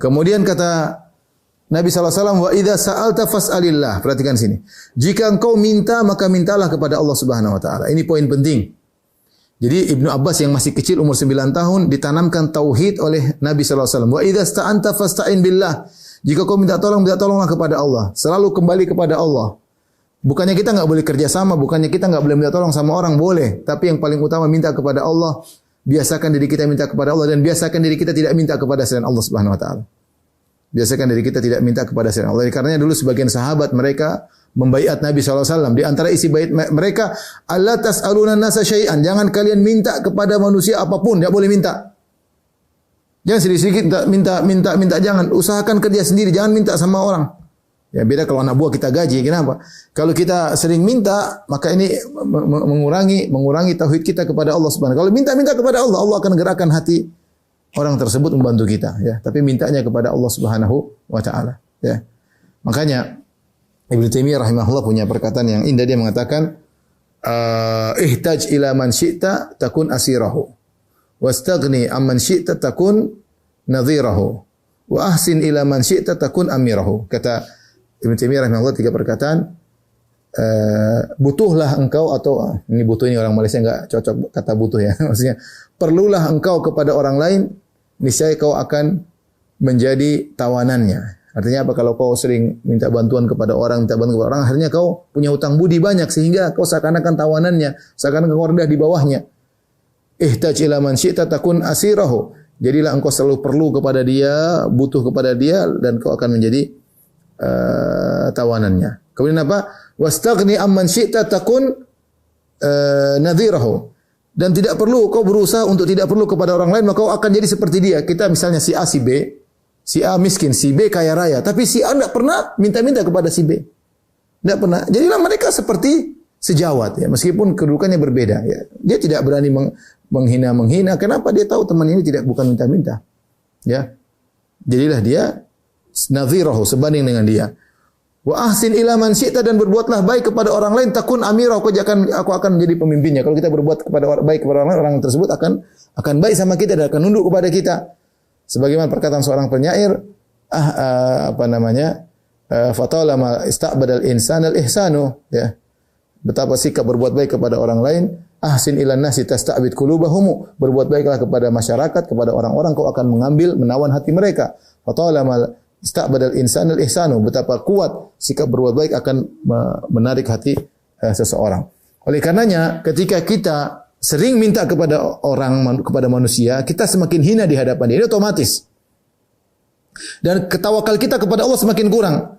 Kemudian kata Nabi SAW, wa idza sa'alta fas'alillah. Perhatikan sini. Jika engkau minta, maka mintalah kepada Allah Subhanahu wa taala. Ini poin penting. Jadi Ibnu Abbas yang masih kecil umur 9 tahun ditanamkan tauhid oleh Nabi SAW. Wa idza sta'anta fasta'in billah. Jika kau minta tolonglah kepada Allah. Selalu kembali kepada Allah. Bukannya kita enggak boleh kerja sama, bukannya kita enggak boleh minta tolong sama orang, boleh. Tapi yang paling utama minta kepada Allah. Biasakan diri kita minta kepada Allah dan biasakan diri kita tidak minta kepada selain Allah Subhanahu wa taala. Biasakan diri kita tidak minta kepada selain Allah. Karena dulu sebagian sahabat mereka membaiat Nabi SAW. Di antara isi bait mereka, Allah tas'aluna nasa syai'an. Jangan kalian minta kepada manusia apapun. Tidak boleh minta. Jangan sedikit-sedikit minta. Jangan. Usahakan kerja sendiri. Jangan minta sama orang. Ya beda kalau anak buah kita gaji. Kenapa? Kalau kita sering minta, maka ini mengurangi tauhid kita kepada Allah Subhanahu. Kalau minta kepada Allah, Allah akan gerakkan hati orang tersebut membantu kita, ya. Tapi mintanya kepada Allah Subhanahu wa taala, ya. Makanya Ibnu Taimiyah rahimahullah punya perkataan yang indah, dia mengatakan ihtaj ila man syi'ta takun asirahu wastaghni amman syi'ta takun nadhirahu wa ahsin ila man syi'ta takun amirahu. Kata Ibnu Taimiyah rahimahullah 3 perkataan. Butuhlah engkau, atau ini butuh, ini orang Malaysia enggak cocok kata butuh, ya. Maksudnya perlulah engkau kepada orang lain, niscaya kau akan menjadi tawanannya. Artinya apa? Kalau kau sering minta bantuan kepada orang, akhirnya kau punya hutang budi banyak sehingga kau seakan-akan tawanannya, seakan-akan kau rendah di bawahnya. Ihtaj ila man syi'ta takun asirahu. Jadilah engkau selalu perlu kepada dia, butuh kepada dia, dan kau akan menjadi tawanannya. Kemudian apa? Wastaghni amman syi'ta takun nadhirahu. Dan tidak perlu kau berusaha untuk tidak perlu kepada orang lain, maka kau akan jadi seperti dia. Kita misalnya si A, si B. Si A miskin, si B kaya raya. Tapi si A tidak pernah minta-minta kepada si B. Tidak pernah. Jadilah mereka seperti sejawat, ya. Meskipun kedudukannya berbeda, ya. Dia tidak berani menghina. Kenapa? Dia tahu teman ini bukan minta-minta. Ya. Jadilah dia nadhirahu, sebanding dengan dia. Wa ahsin ila man syi'ta, dan berbuatlah baik kepada orang lain, takun amirah, aku akan menjadi pemimpinnya. Kalau kita berbuat baik kepada orang lain, orang tersebut akan baik sama kita dan akan nunduk kepada kita. Sebagaimana perkataan seorang penyair, fatalama ista'badal insan al-ihsanu, ya. Betapa sikap berbuat baik kepada orang lain, ahsin ilan nasi tasta'bid qulubahum, berbuat baiklah kepada masyarakat, kepada orang-orang, kau akan menawan hati mereka. Fatalama ista'badal insanal ihsanu, betapa kuat sikap berbuat baik akan menarik hati seseorang. Oleh karenanya ketika kita sering minta kepada kepada manusia, kita semakin hina di hadapan dia. Ini otomatis. Dan ketawakal kita kepada Allah semakin kurang.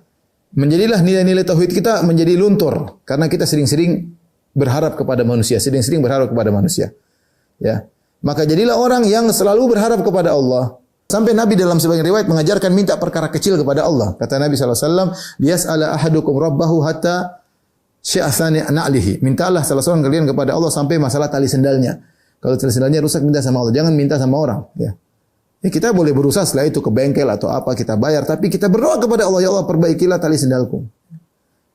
Menjadilah nilai-nilai tauhid kita menjadi luntur karena kita sering-sering berharap kepada manusia, Ya. Maka jadilah orang yang selalu berharap kepada Allah. Sampai Nabi dalam sebagian riwayat mengajarkan minta perkara kecil kepada Allah. Kata Nabi SAW, liyas'ala ahadukum rabbahu hatta syi'asani na'lihi. Mintalah salah seorang kalian kepada Allah sampai masalah tali sendalnya. Kalau tali sendalnya rusak, minta sama Allah. Jangan minta sama orang. Ya. Kita boleh berusaha setelah itu ke bengkel atau apa, kita bayar. Tapi kita berdoa kepada Allah, ya Allah perbaikilah tali sendalku.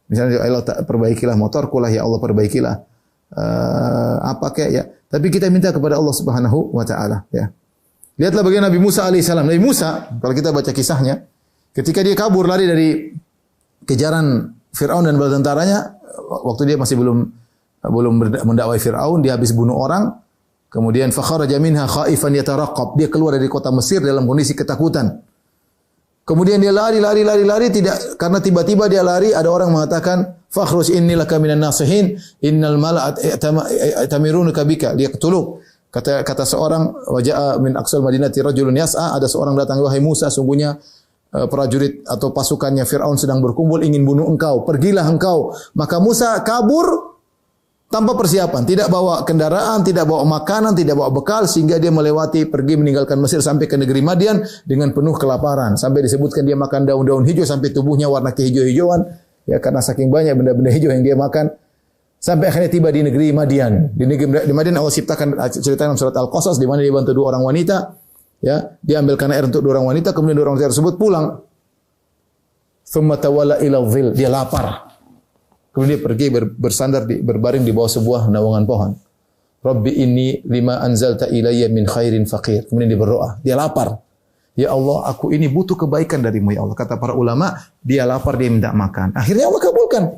Misalnya, ya Allah perbaikilah motorku lah, ya Allah perbaikilah apa kayak, ya. Tapi kita minta kepada Allah Subhanahu wa ta'ala. Ya. Lihatlah bagaimana Nabi Musa alaihissalam. Nabi Musa, kalau kita baca kisahnya, ketika dia kabur lari dari kejaran Fir'aun dan bala tentaranya, waktu dia masih belum mendakwai Fir'aun, dia habis bunuh orang. Kemudian fakharaja minha khaifan yataraqqab. Dia keluar dari kota Mesir dalam kondisi ketakutan. Kemudian dia lari tidak, karena tiba-tiba dia lari, ada orang mengatakan, "Fakhruj inni laka minan nasihin, innal mala'at tamirunaka bika liyaqtuluk." Kata seorang, wajah min aqsal madinati rajulun yas'a, ada seorang datang, wahai Musa, sungguhnya prajurit atau pasukannya Firaun sedang berkumpul ingin bunuh engkau. Pergilah engkau. Maka Musa kabur tanpa persiapan, tidak bawa kendaraan, tidak bawa makanan, tidak bawa bekal, sehingga dia pergi meninggalkan Mesir sampai ke negeri Madian dengan penuh kelaparan. Sampai disebutkan dia makan daun-daun hijau sampai tubuhnya warna kehijau-hijauan, ya, karena saking banyak benda-benda hijau yang dia makan. Sampai akhirnya tiba di negeri Madian. Di Madian Allah ciptakan cerita dalam surat Al-Qasas di mana dia bantu 2 orang wanita, ya. Dia ambilkan air untuk 2 orang wanita, kemudian 2 orang wanita tersebut pulang. Tsumma tawalla ila dhil, dia lapar. Kemudian dia pergi bersandar berbaring di bawah sebuah naungan pohon. Rabbi inni lima anzalta ilayya min khairin faqir. Kemudian dia berdoa, dia lapar. Ya Allah, aku ini butuh kebaikan darimu ya Allah. Kata para ulama, dia lapar, dia minta makan. Akhirnya Allah kabulkan.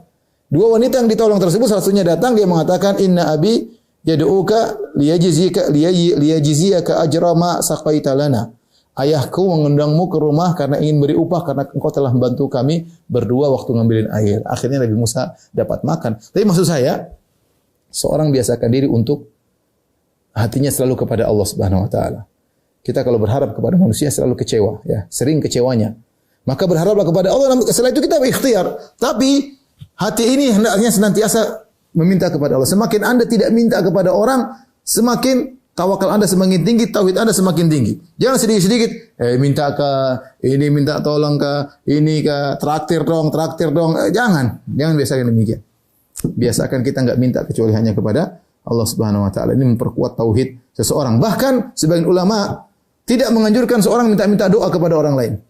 Dua wanita yang ditolong tersebut, salah satunya datang, dia mengatakan, Inna abi yad'uka liyajziyaka ajra ma saqaita lana. Ayahku mengundangmu ke rumah karena ingin beri upah karena engkau telah membantu kami berdua waktu ngambilin air. Akhirnya Nabi Musa dapat makan. Tapi maksud saya, seorang biasakan diri untuk hatinya selalu kepada Allah Subhanahu wa taala. Kita kalau berharap kepada manusia selalu kecewa, ya, sering kecewanya. Maka berharaplah kepada Allah, setelah itu kita berikhtiar. Tapi hati ini hendaknya senantiasa meminta kepada Allah. Semakin Anda tidak minta kepada orang, semakin tawakal Anda semakin tinggi, tauhid Anda semakin tinggi. Jangan sedikit-sedikit, minta ke ini, minta tolong ke ini, ke traktir dong. Jangan biasakan demikian. Biasakan kita enggak minta kecuali hanya kepada Allah Subhanahu wa taala. Ini memperkuat tauhid seseorang. Bahkan sebagian ulama tidak menganjurkan seorang minta-minta doa kepada orang lain.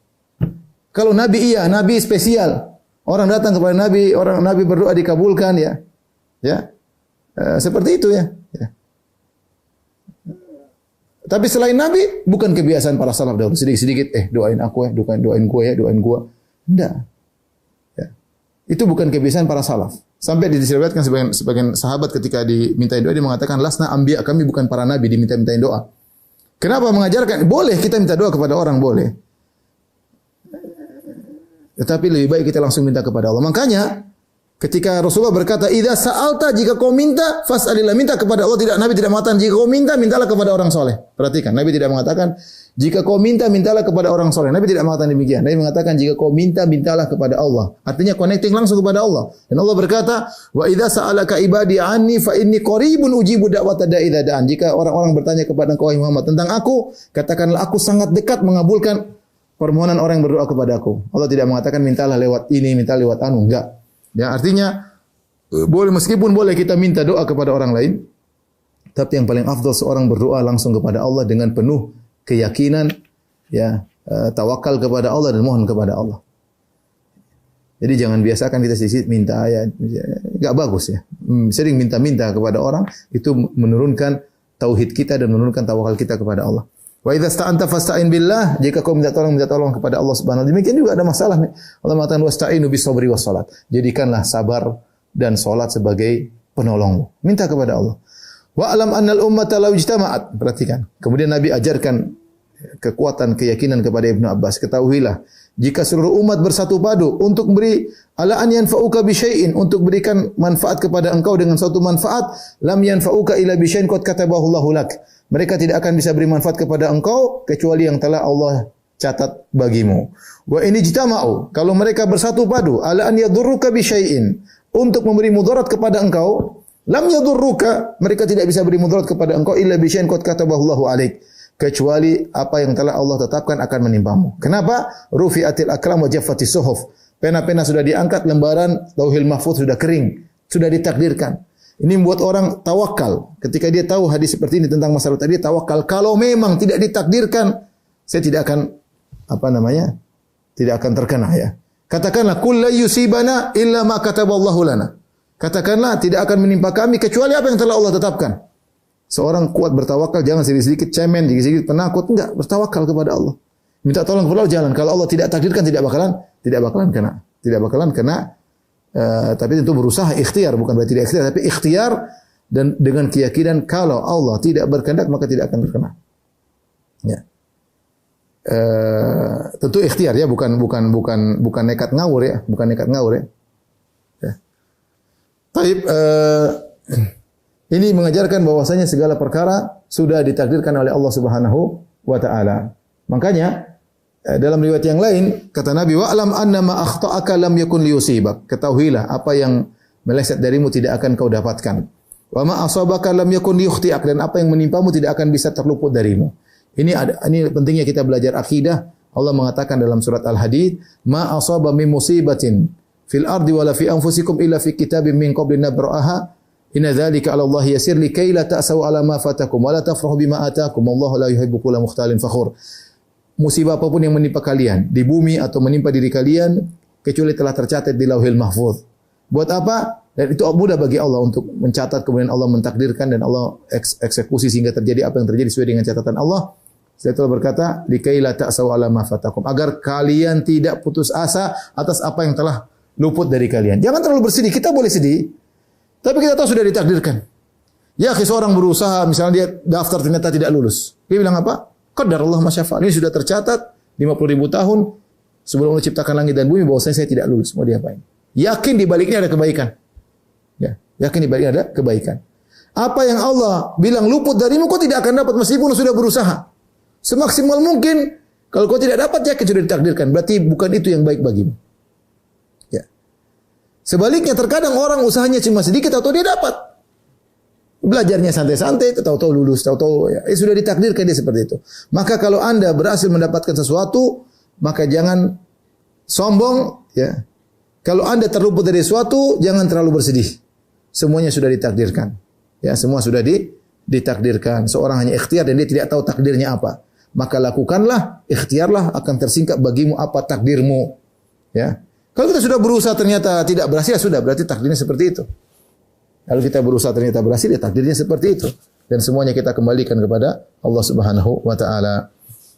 Kalau Nabi iya, Nabi spesial. Orang datang kepada Nabi, Nabi berdoa dikabulkan ya. Ya. Seperti itu ya. Tapi selain Nabi, bukan kebiasaan para salaf dahulu. Sedikit-sedikit, doain aku ya, doain gua. Enggak. Ya. Itu bukan kebiasaan para salaf. Sampai disebutkan sebagian sahabat ketika dimintain doa, dia mengatakan, lasna anbiya, kami bukan para nabi, dimintain doa. Kenapa mengajarkan? Boleh kita minta doa kepada orang, boleh. Tetapi lebih baik kita langsung minta kepada Allah. Makanya, ketika Rasulullah berkata, "Idza sa'alta, jika kau minta, fas'alillah." Minta kepada Allah. Tidak, Nabi tidak mengatakan jika kau minta, mintalah kepada orang soleh. Perhatikan, Nabi tidak mengatakan jika kau minta, mintalah kepada orang soleh. Nabi tidak mengatakan demikian. Nabi mengatakan jika kau minta, mintalah kepada Allah. Artinya connecting langsung kepada Allah. Dan Allah berkata, "Wa idza sa'alaka ibadi anni fa inni qaribun ujibu da'wata da'i idza da'an." Jika orang-orang bertanya kepada engkau Muhammad tentang aku, katakanlah aku sangat dekat mengabulkan permohonan orang yang berdoa kepada aku. Allah tidak mengatakan mintalah lewat ini, minta lewat anu, enggak. Ya, artinya boleh, meskipun boleh kita minta doa kepada orang lain, tapi yang paling afdal seorang berdoa langsung kepada Allah dengan penuh keyakinan, ya, tawakal kepada Allah dan mohon kepada Allah. Jadi jangan biasakan kita sedikit minta, ya, enggak bagus ya. Sering minta-minta kepada orang itu menurunkan tauhid kita dan menurunkan tawakal kita kepada Allah. Wa idza sta'anta fasta'in billah, jika kau minta tolong kepada Allah Subhanahu wa taala. Demikian juga ada masalah. Allah mengatakan wasta'inu bis sabri was salat. Jadikanlah sabar dan salat sebagai penolongmu. Minta kepada Allah. Wa alam annal ummata law ijtama'at. Perhatikan. Kemudian Nabi ajarkan kekuatan keyakinan kepada Ibnu Abbas. Ketahuilah, jika seluruh umat bersatu padu untuk beri ala an yanfa'uka bi syai'in, untuk berikan manfaat kepada engkau dengan suatu manfaat, lam yanfa'uka illa bi syai'in qad katabahu Allahu lak. Mereka tidak akan bisa beri manfaat kepada engkau kecuali yang telah Allah catat bagimu. Wa ini jitama'u, kalau mereka bersatu padu ala an yadurruka bi syai'in, untuk memberi mudarat kepada engkau, lam yadurruka, mereka tidak bisa beri mudarat kepada engkau illa bi syai'in qad katabahu Allahu alaik, kecuali apa yang telah Allah tetapkan akan menimpamu. Kenapa? Rufi'atil aklam wa jaffatis suhuf. Pena-pena sudah diangkat, lembaran Lauhil Mahfuz sudah kering, sudah ditakdirkan. Ini membuat orang tawakal. Ketika dia tahu hadis seperti ini tentang masalah tadi, tawakal. Kalau memang tidak ditakdirkan, saya tidak akan tidak akan terkena ya. Katakanlah kul la yusibana illa ma kataballahu lana. Katakanlah tidak akan menimpa kami kecuali apa yang telah Allah tetapkan. Seorang kuat bertawakal, jangan sedikit-sedikit cemen, sedikit-sedikit penakut, enggak, bertawakal kepada Allah. Minta tolong kepada Allah, jalan. Kalau Allah tidak takdirkan, tidak bakalan kena. Tapi tentu berusaha, ikhtiar, bukan berarti tidak ikhtiar, tapi ikhtiar dan dengan keyakinan kalau Allah tidak berkehendak maka tidak akan terkena. Ya. Tentu ikhtiar ya, bukan nekat ngawur ya, Ya. Taib, ini mengajarkan bahwasanya segala perkara sudah ditakdirkan oleh Allah Subhanahu wa taala. Makanya dalam riwayat yang lain kata Nabi, wa alam anna ma akhta'aka lam yakun liyusibak. Ketahuilah apa yang meleset darimu tidak akan kau dapatkan. Wa ma asabaka lam yakun liyukhti'ak, dan apa yang menimpamu tidak akan bisa terluput darimu. Ini pentingnya kita belajar akidah. Allah mengatakan dalam surat Al-Hadid, ma asaba min musibatin fil ardi wala fi anfusikum illa fi kitabim min qabli nabra'aha. Inna dzalika 'ala Allah yasir likay la ta'sau 'ala ma fatakum wa la tafrahu bima atakum. Wallahu la yuhibbu kulla mukhtalin fakhur. Musibah apapun yang menimpa kalian di bumi atau menimpa diri kalian kecuali telah tercatat di Lauhil Mahfuz. Buat apa? Dan itu mudah bagi Allah untuk mencatat, kemudian Allah mentakdirkan dan Allah eksekusi sehingga terjadi apa yang terjadi sesuai dengan catatan Allah. Setelah itu Allah berkata, "Likai la ta'saw 'ala ma fatakum." Agar kalian tidak putus asa atas apa yang telah luput dari kalian. Jangan terlalu bersedih. Kita boleh sedih, tapi kita tahu sudah ditakdirkan. Ya, seorang berusaha, misalnya dia daftar ternyata tidak lulus. Dia bilang apa? Qadarullah ma syaa. Ini sudah tercatat 50.000 tahun sebelum Allah ciptakan langit dan bumi bahwa saya tidak lulus. Mau diapain? Yakin di baliknya ada kebaikan. Ya, yakin di baliknya ada kebaikan. Apa yang Allah bilang luput darimu, kau tidak akan dapat meskipun sudah berusaha. Semaksimal mungkin. Kalau kau tidak dapat, yakin sudah ditakdirkan. Berarti bukan itu yang baik bagimu. Ya. Sebaliknya terkadang orang usahanya cuma sedikit atau dia dapat. Belajarnya santai-santai, tahu-tahu lulus, tahu-tahu ya, sudah ditakdirkan dia seperti itu. Maka kalau Anda berhasil mendapatkan sesuatu, maka jangan sombong, ya. Kalau Anda terluput dari sesuatu, jangan terlalu bersedih. Semuanya sudah ditakdirkan. Ya, semua sudah ditakdirkan. Seorang hanya ikhtiar dan dia tidak tahu takdirnya apa. Maka lakukanlah, ikhtiarlah, akan tersingkap bagimu apa takdirmu. Ya. Kalau kita sudah berusaha ternyata tidak berhasil, ya sudah, berarti takdirnya seperti itu. Kalau kita berusaha ternyata berhasil, ya takdirnya seperti itu. Dan semuanya kita kembalikan kepada Allah Subhanahu wa taala.